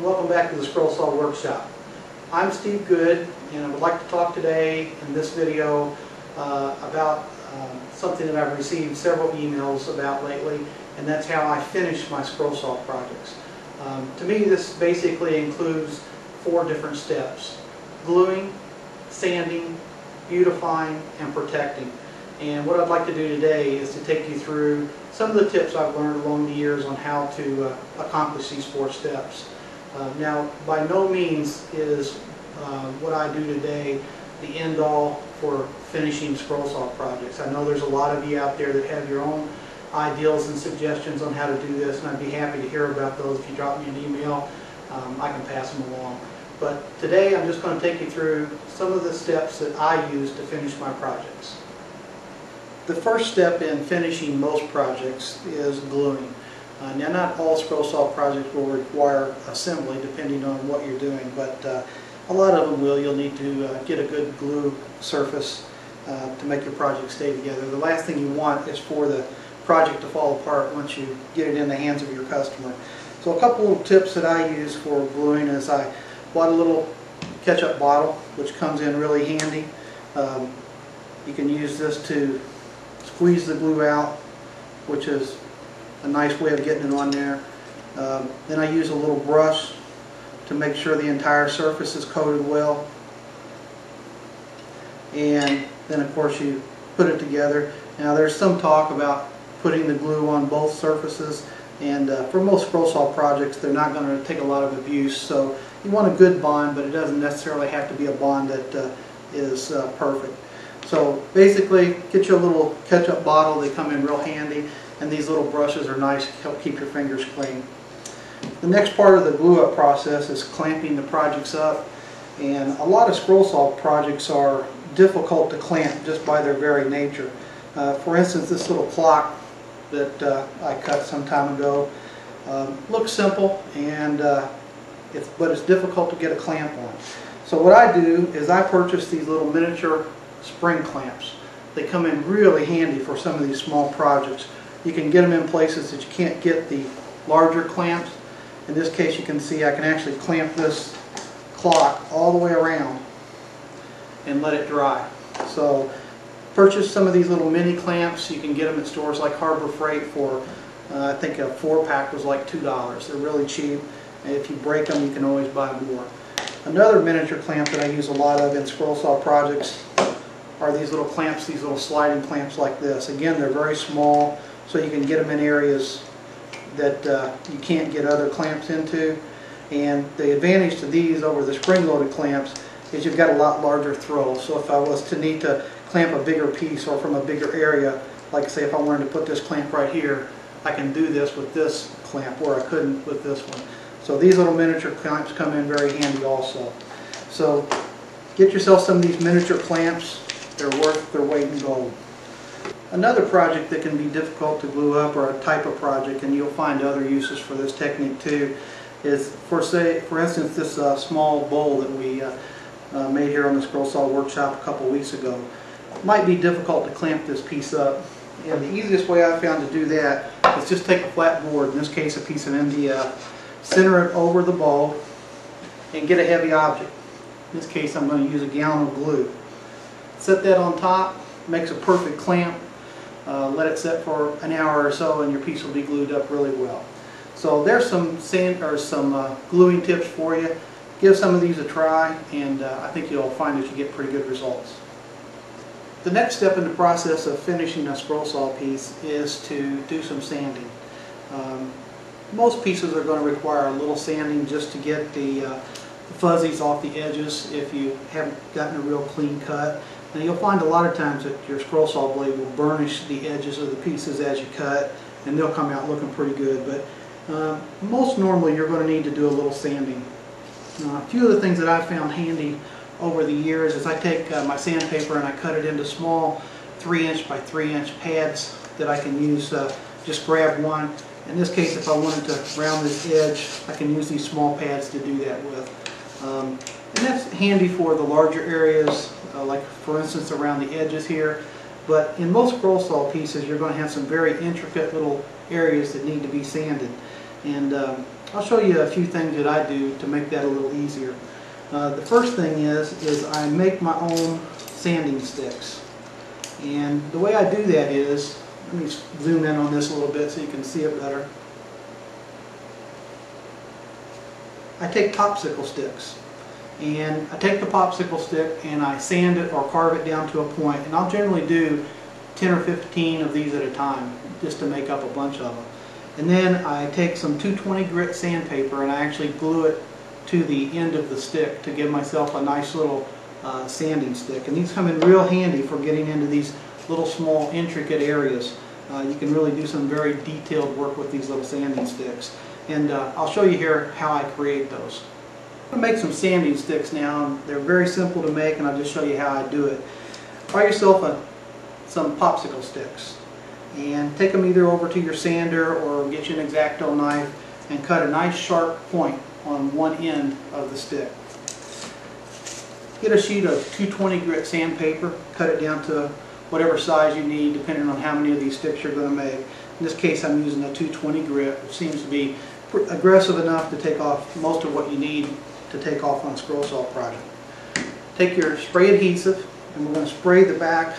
welcome back to the Scroll Saw Workshop. I'm Steve Good, and I would like to talk today in this video about something that I've received several emails about lately, and that's how I finish my scroll saw projects. To me, this basically includes 4 different steps: gluing, sanding, beautifying, and protecting. And what I'd like to do today is to take you through some of the tips I've learned along the years on how to accomplish these 4 steps. Now, by no means is what I do today the end-all for finishing scroll saw projects. I know there's a lot of you out there that have your own ideals and suggestions on how to do this, and I'd be happy to hear about those. If you drop me an email, I can pass them along. But today I'm just going to take you through some of the steps that I use to finish my projects. The first step in finishing most projects is gluing. Now, not all scroll saw projects will require assembly depending on what you're doing, but a lot of them will. You'll need to get a good glue surface to make your project stay together. The last thing you want is for the project to fall apart once you get it in the hands of your customer. So a couple of tips that I use for gluing is I bought a little ketchup bottle, which comes in really handy. You can use this to squeeze the glue out, which is a nice way of getting it on there. Then I use a little brush to make sure the entire surface is coated well. And then of course you put it together. Now there's some talk about putting the glue on both surfaces, and for most scroll saw projects they're not going to take a lot of abuse, so you want a good bond, but it doesn't necessarily have to be a bond that is perfect. So basically, get you a little ketchup bottle. They come in real handy, and these little brushes are nice to help keep your fingers clean. The next part of the glue up process is clamping the projects up, and a lot of scroll saw projects are difficult to clamp just by their very nature. For instance, this little clock that I cut some time ago looks simple, and but it's difficult to get a clamp on. So what I do is I purchase these little miniature spring clamps. They come in really handy for some of these small projects. You can get them in places that you can't get the larger clamps. In this case, you can see I can actually clamp this clock all the way around and let it dry. So purchase some of these little mini clamps. You can get them at stores like Harbor Freight for I think a 4-pack was like $2. They're really cheap, and if you break them you can always buy more. Another miniature clamp that I use a lot of in scroll saw projects are these little clamps, these little sliding clamps like this. Again, they're very small, so you can get them in areas that you can't get other clamps into. And the advantage to these over the spring-loaded clamps is you've got a lot larger throw. So if I was to need to clamp a bigger piece or from a bigger area, like say if I wanted to put this clamp right here, I can do this with this clamp where I couldn't with this one. So these little miniature clamps come in very handy also. So get yourself some of these miniature clamps. They're worth their weight in gold. Another project that can be difficult to glue up, or a type of project, and you'll find other uses for this technique too, is for instance this small bowl that we made here on the Scroll Saw Workshop a couple weeks ago. It might be difficult to clamp this piece up, and the easiest way I found to do that is just take a flat board, in this case a piece of MDF, center it over the bowl, and get a heavy object. In this case I'm going to use a gallon of glue. Set that on top, makes a perfect clamp. Let it set for an hour or so and your piece will be glued up really well. So there's some gluing tips for you. Give some of these a try, and I think you'll find that you get pretty good results. The next step in the process of finishing a scroll saw piece is to do some sanding. Most pieces are going to require a little sanding just to get the fuzzies off the edges if you haven't gotten a real clean cut. And you'll find a lot of times that your scroll saw blade will burnish the edges of the pieces as you cut, and they'll come out looking pretty good. But most normally you're going to need to do a little sanding. A few of the things that I've found handy over the years is I take my sandpaper and I cut it into small 3-inch by 3-inch pads that I can use. Just grab one. In this case, if I wanted to round this edge, I can use these small pads to do that with. And that's handy for the larger areas, like for instance around the edges here. But in most scroll saw pieces, you're going to have some very intricate little areas that need to be sanded. And I'll show you a few things that I do to make that a little easier. The first thing is I make my own sanding sticks. And the way I do that is, let me zoom in on this a little bit so you can see it better. I take popsicle sticks, and I take the popsicle stick and I sand it or carve it down to a point, and I'll generally do 10 or 15 of these at a time just to make up a bunch of them. And then I take some 220 grit sandpaper and I actually glue it to the end of the stick to give myself a nice little sanding stick. And these come in real handy for getting into these little small intricate areas. You can really do some very detailed work with these little sanding sticks. And I'll show you here how I create those. I'm going to make some sanding sticks now. They're very simple to make, and I'll just show you how I do it. Buy yourself some popsicle sticks and take them either over to your sander or get you an X-Acto knife and cut a nice sharp point on one end of the stick. Get a sheet of 220 grit sandpaper, cut it down to whatever size you need depending on how many of these sticks you're going to make. In this case I'm using a 220 grit, which seems to be aggressive enough to take off most of what you need to take off on a scroll saw project. Take your spray adhesive and we're going to spray the back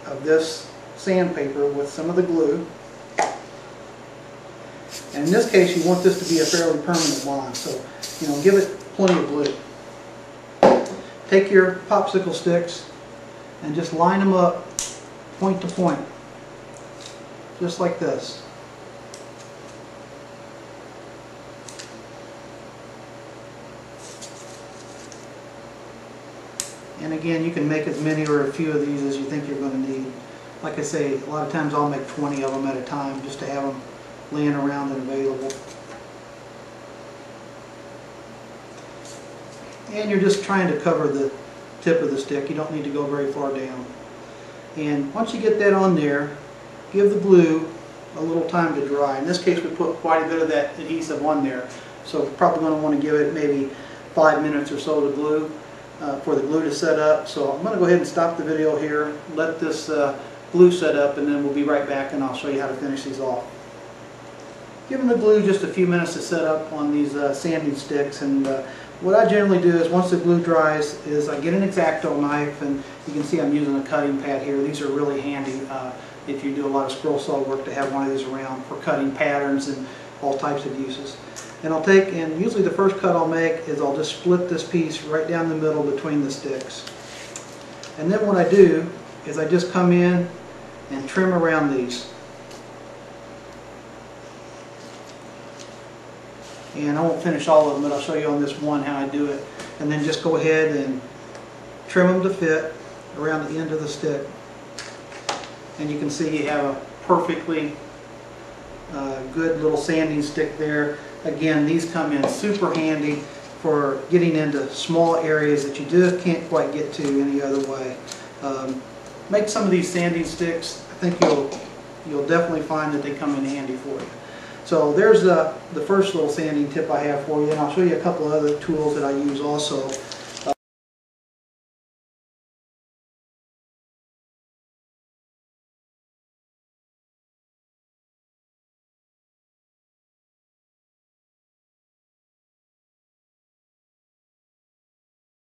of this sandpaper with some of the glue. And in this case you want this to be a fairly permanent bond, so give it plenty of glue. Take your popsicle sticks and just line them up point to point, just like this. And again, you can make as many or a few of these as you think you're going to need. Like I say, a lot of times I'll make 20 of them at a time just to have them laying around and available. And you're just trying to cover the tip of the stick. You don't need to go very far down. And once you get that on there, give the glue a little time to dry. In this case we put quite a bit of that adhesive on there, so we're probably going to want to give it maybe 5 minutes or so to glue, for the glue to set up. So I'm going to go ahead and stop the video here, let this glue set up, and then we'll be right back and I'll show you how to finish these off. Giving the glue just a few minutes to set up on these sanding sticks, and what I generally do is once the glue dries is I get an X-Acto knife, and you can see I'm using a cutting pad here. These are really handy if you do a lot of scroll saw work to have one of these around for cutting patterns and all types of uses. And I'll take, and usually the first cut I'll make is I'll just split this piece right down the middle between the sticks. And then what I do is I just come in and trim around these. And I won't finish all of them, but I'll show you on this one how I do it. And then just go ahead and trim them to fit around the end of the stick. And you can see you have a perfectly good little sanding stick there. Again, these come in super handy for getting into small areas that you just can't quite get to any other way. Make some of these sanding sticks. I think you'll definitely find that they come in handy for you. So there's the first little sanding tip I have for you, and I'll show you a couple other tools that I use also.